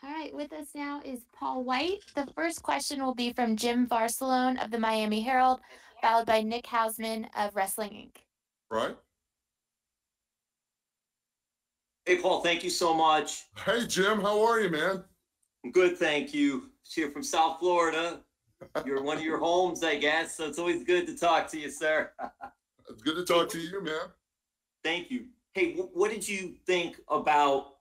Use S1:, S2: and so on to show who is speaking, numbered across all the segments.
S1: All right, with us now is Paul Wight. The first question will be from Jim Barcelone of the Miami Herald, followed by Nick Hausman of Wrestling Inc.
S2: Right.
S3: Hey, Paul, thank you so much.
S2: Hey, Jim, how are you, man?
S3: I'm good, thank you. Here from South Florida. You're one of your homes, I guess, so it's always good to talk to you, sir.
S2: It's good to talk to you, man.
S3: Thank you. Hey, what did you think about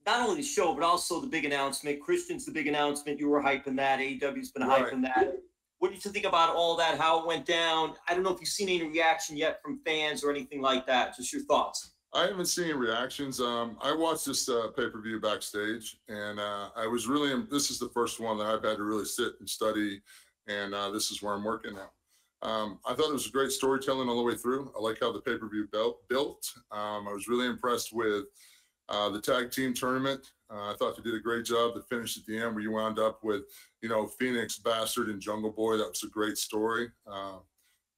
S3: not only the show, but also the big announcement? Christian's the big announcement. You were hyping that. AEW's been hyping that. What did you think about all that, how it went down? I don't know if you've seen any reaction yet from fans or anything like that. Just your thoughts.
S2: I haven't seen any reactions. I watched this pay-per-view backstage, and I was really this is the first one that I've had to really sit and study, and this is where I'm working now. I thought it was a great storytelling all the way through. I like how the pay-per-view built. I was really impressed with the tag team tournament. I thought they did a great job. The finish at the end where you wound up with, Phoenix, Bastard, and Jungle Boy. That was a great story.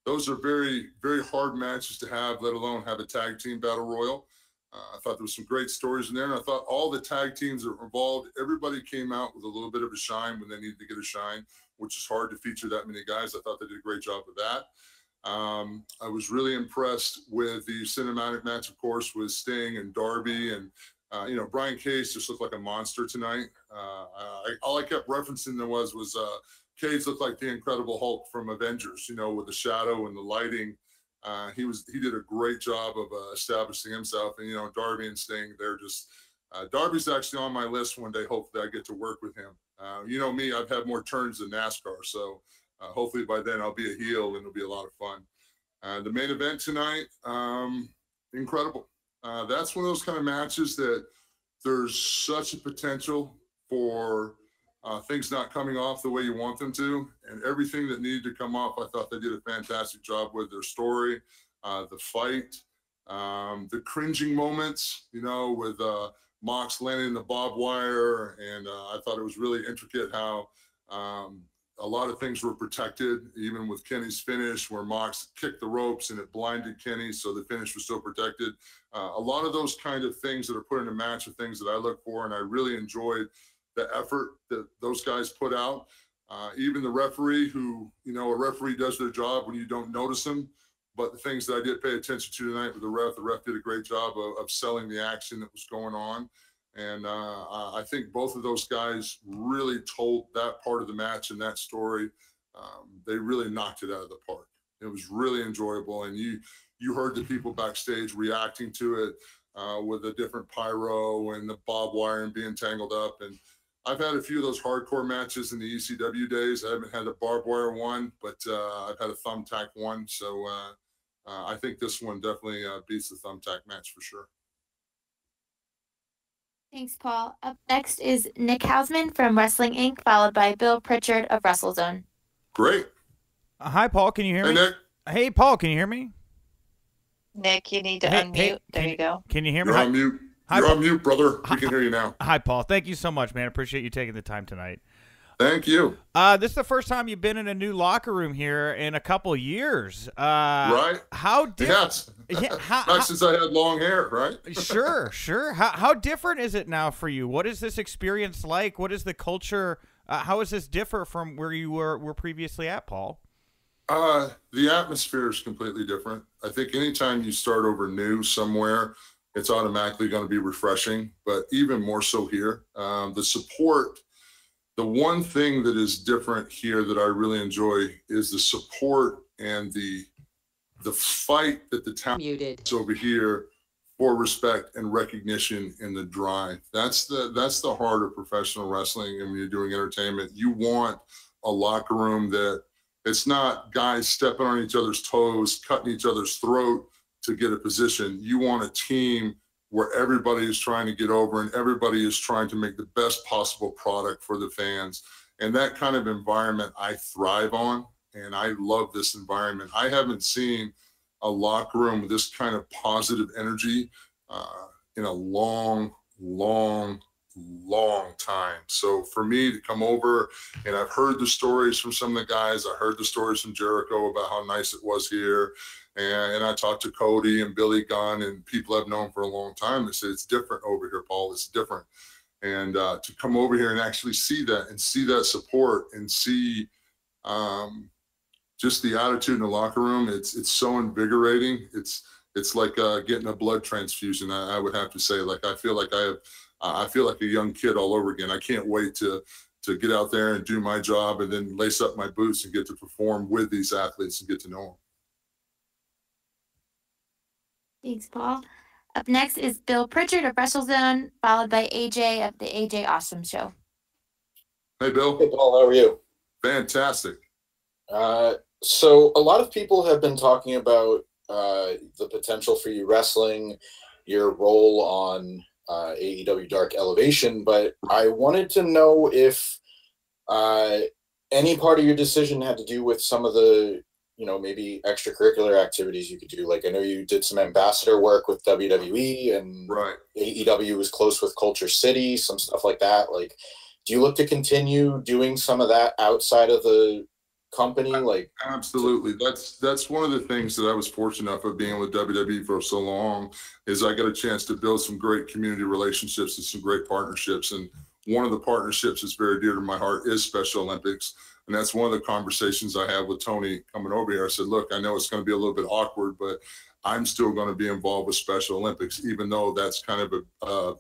S2: Those are very, very hard matches to have, let alone have a tag team battle royal. I thought there was some great stories in there, and I thought all the tag teams that were involved, everybody came out with a little bit of a shine when they needed to get a shine, which is hard to feature that many guys. I thought they did a great job of that. I was really impressed with the cinematic match, of course, with Sting and Darby, and Brian Cage just looked like a monster tonight. All I kept referencing there was Cage looked like the Incredible Hulk from Avengers, with the shadow and the lighting. He did a great job of establishing himself. And, Darby and Sting, they're just, Darby's actually on my list one day. Hopefully I get to work with him. Me, I've had more turns than NASCAR. So hopefully by then I'll be a heel and it'll be a lot of fun. The main event tonight, incredible. That's one of those kind of matches that there's such a potential for things not coming off the way you want them to, and everything that needed to come off, I thought they did a fantastic job with their story, the fight, the cringing moments, with Mox landing in the barbed wire, and I thought it was really intricate how a lot of things were protected, even with Kenny's finish, where Mox kicked the ropes and it blinded Kenny, so the finish was still protected. A lot of those kind of things that are put in a match are things that I look for, and I really enjoyed the effort that those guys put out. Even the referee who, a referee does their job when you don't notice them. But the things that I did pay attention to tonight with the ref did a great job of selling the action that was going on. And I think both of those guys really told that part of the match and that story. They really knocked it out of the park. It was really enjoyable. And you heard the people backstage reacting to it with the different pyro and the barbed wire and being tangled up. And I've had a few of those hardcore matches in the ECW days. I haven't had a barbed wire one, but I've had a thumbtack one. So I think this one definitely beats the thumbtack match for sure.
S1: Thanks, Paul. Up next is Nick Hausman from Wrestling Inc., followed by Bill Pritchard of WrestleZone.
S2: Great.
S4: Hi, Paul. Can you hear me?
S2: Nick.
S4: Hey, Paul. Can you hear me?
S5: Nick, you need to unmute. There you go.
S4: Can you hear me?
S2: You're on mute. You're on mute, brother. We can hear you now.
S4: Hi, Paul. Thank you so much, man. Appreciate you taking the time tonight.
S2: Thank you.
S4: This is the first time you've been in a new locker room here in a couple years.
S2: Right?
S4: How different?
S2: Yes. Not since I had long hair, right?
S4: Sure. How different is it now for you? What is this experience like? What is the culture? How does this differ from where you were previously at, Paul?
S2: The atmosphere is completely different. I think anytime you start over new somewhere, it's automatically going to be refreshing, but even more so here. The support, the one thing that is different here that I really enjoy is the support and the fight that the town is over here for respect and recognition in the drive. That's the heart of professional wrestling. And when you're doing entertainment, you want a locker room that it's not guys stepping on each other's toes, cutting each other's throat to get a position. You want a team where everybody is trying to get over and everybody is trying to make the best possible product for the fans. And that kind of environment I thrive on, and I love this environment. I haven't seen a locker room with this kind of positive energy in a long, long long time. So for me to come over, and I've heard the stories from some of the guys, I heard the stories from Jericho about how nice it was here. And I talked to Cody and Billy Gunn and people I've known for a long time. They said, it's different over here, Paul, it's different. And to come over here and actually see that and see that support and see just the attitude in the locker room, it's so invigorating. It's like getting a blood transfusion. I would have to say, like, I feel like a young kid all over again. I can't wait to get out there and do my job and then lace up my boots and get to perform with these athletes and get to know them.
S1: Thanks, Paul. Up next is Bill Pritchard of WrestleZone, followed by AJ of the AJ Awesome Show.
S2: Hey, Bill.
S6: Hey, Paul. How are you?
S2: Fantastic.
S6: So a lot of people have been talking about the potential for you wrestling, your role on AEW Dark Elevation, but I wanted to know if any part of your decision had to do with some of the, maybe extracurricular activities you could do. Like, I know you did some ambassador work with WWE, and
S2: right.
S6: AEW was close with Culture City, some stuff like that. Like, do you look to continue doing some of that outside of the company? Like,
S2: absolutely. That's one of the things that I was fortunate enough of being with WWE for so long, is I got a chance to build some great community relationships and some great partnerships. And one of the partnerships that's very dear to my heart is Special Olympics. And that's one of the conversations I have with Tony coming over here. I said, look, I know it's going to be a little bit awkward, but I'm still going to be involved with Special Olympics, even though that's kind of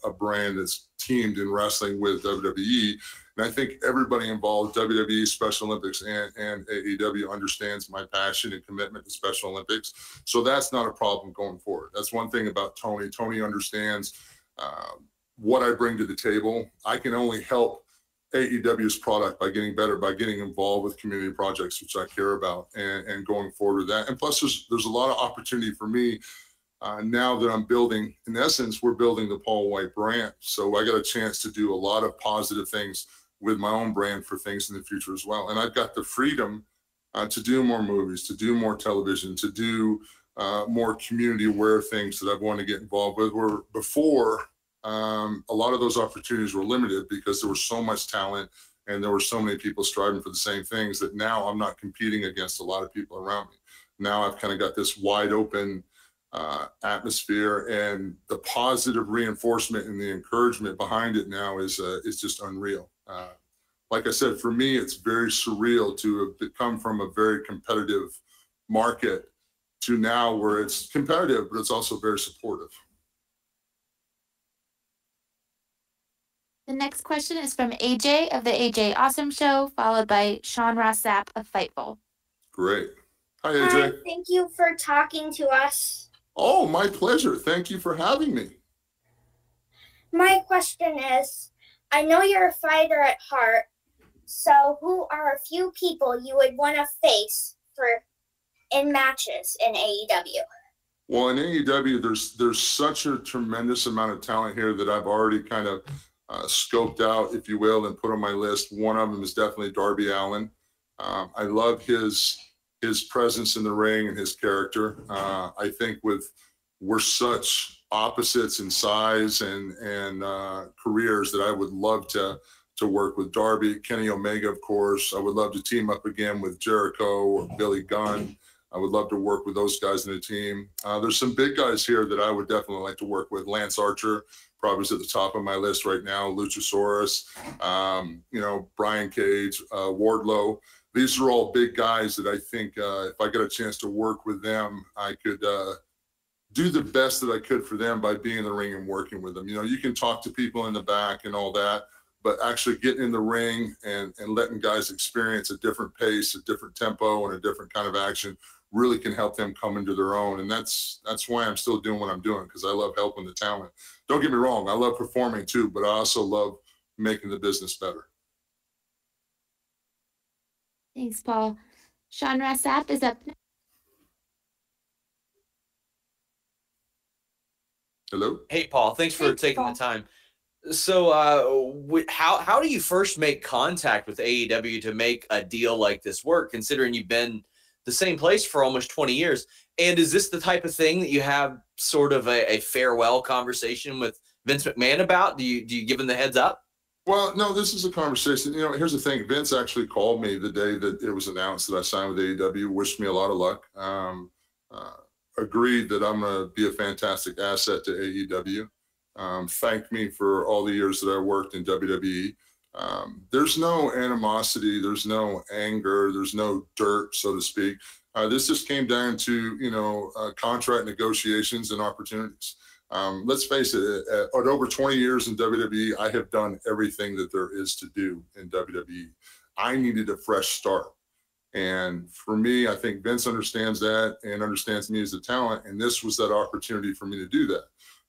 S2: a brand that's teamed in wrestling with WWE. And I think everybody involved, WWE, Special Olympics, and AEW, understands my passion and commitment to Special Olympics. So that's not a problem going forward. That's one thing about Tony. Tony understands what I bring to the table. I can only help AEW's product by getting better, by getting involved with community projects, which I care about, and going forward with that. And plus, there's a lot of opportunity for me now that I'm building. In essence, we're building the Paul Wight brand. So I got a chance to do a lot of positive things with my own brand for things in the future as well. And I've got the freedom to do more movies, to do more television, to do more community aware things that I've wanted to get involved with. Where before, a lot of those opportunities were limited because there was so much talent and there were so many people striving for the same things, that now I'm not competing against a lot of people around me. Now I've kind of got this wide open atmosphere, and the positive reinforcement and the encouragement behind it now is just unreal. Like I said, for me, it's very surreal to have come from a very competitive market to now where it's competitive, but it's also very supportive.
S1: The next question is from AJ of the AJ Awesome Show, followed by Sean Ross Sapp of Fightful.
S2: Great. Hi, AJ.
S7: Hi, thank you for talking to us.
S2: Oh, my pleasure. Thank you for having me.
S7: My question is, I know you're a fighter at heart, so who are a few people you would want to face in matches in AEW?
S2: Well, in AEW, there's such a tremendous amount of talent here that I've already kind of scoped out, if you will, and put on my list. One of them is definitely Darby Allin. I love his presence in the ring and his character. I think we're such opposites in size and careers that I would love to work with Darby. Kenny Omega, of course. I would love to team up again with Jericho or Billy Gunn. I would love to work with those guys in the team. There's some big guys here that I would definitely like to work with. Lance Archer probably is at the top of my list right now. Luchasaurus, Brian Cage, Wardlow. These are all big guys that I think if I get a chance to work with them, I could do the best that I could for them by being in the ring and working with them. You can talk to people in the back and all that, but actually getting in the ring and letting guys experience a different pace, a different tempo, and a different kind of action really can help them come into their own. And that's why I'm still doing what I'm doing, because I love helping the talent. Don't get me wrong, I love performing too, but I also love making the business better.
S1: Thanks, Paul. Sean Ross Sapp is up next.
S2: Hello?
S8: Hey, Paul. Thanks for taking the time. So how do you first make contact with AEW to make a deal like this work, considering you've been the same place for almost 20 years? And is this the type of thing that you have sort of a farewell conversation with Vince McMahon about? Do you give him the heads up?
S2: Well, no, this is a conversation. Here's the thing. Vince actually called me the day that it was announced that I signed with AEW, wished me a lot of luck, agreed that I'm going to be a fantastic asset to AEW, thanked me for all the years that I worked in WWE. There's no animosity. There's no anger. There's no dirt, so to speak. This just came down to, contract negotiations and opportunities. Let's face it, at over 20 years in WWE, I have done everything that there is to do in WWE. I needed a fresh start. And for me, I think Vince understands that and understands me as a talent. And this was that opportunity for me to do that.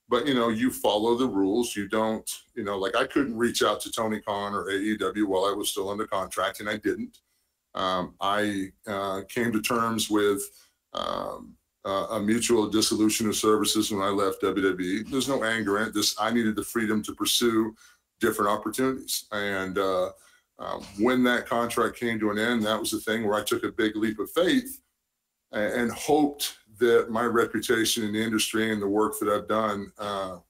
S2: But, you follow the rules. You don't, like I couldn't reach out to Tony Khan or AEW while I was still under contract, and I didn't. I came to terms with a mutual dissolution of services when I left WWE. There's no anger in it. I needed the freedom to pursue different opportunities. And when that contract came to an end, that was the thing where I took a big leap of faith and hoped that my reputation in the industry and the work that I've done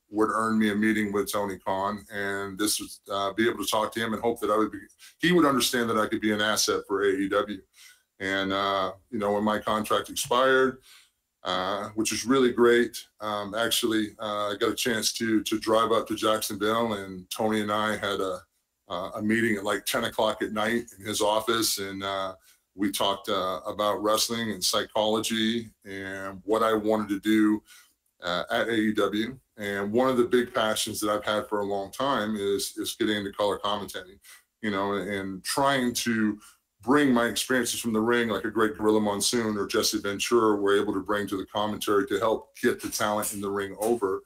S2: would earn me a meeting with Tony Khan, and this was be able to talk to him and hope that he would understand that I could be an asset for AEW. And when my contract expired, which is really great, actually I got a chance to drive up to Jacksonville, and Tony and I had a meeting at like 10 o'clock at night in his office, and we talked about wrestling and psychology and what I wanted to do at AEW. And one of the big passions that I've had for a long time is getting into color commentating, and trying to bring my experiences from the ring, like a great Gorilla Monsoon or Jesse Ventura were able to bring to the commentary to help get the talent in the ring over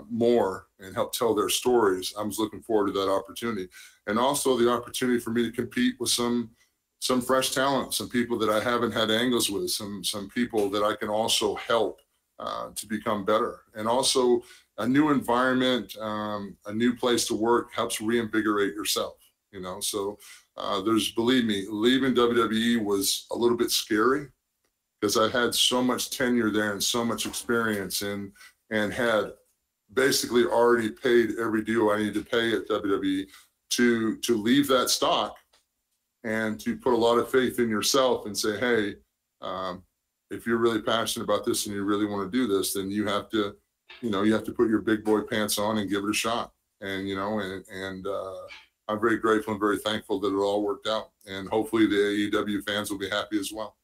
S2: more and help tell their stories. I was looking forward to that opportunity. And also the opportunity for me to compete with some fresh talent, some people that I haven't had angles with, some people that I can also help to become better. And also a new environment, a new place to work helps reinvigorate yourself, So believe me, leaving WWE was a little bit scary because I had so much tenure there and so much experience and had basically already paid every due I needed to pay at WWE to leave that stock and to put a lot of faith in yourself and say, hey, if you're really passionate about this and you really want to do this, then you have to put your big boy pants on and give it a shot. And, I'm very grateful and very thankful that it all worked out. And hopefully the AEW fans will be happy as well.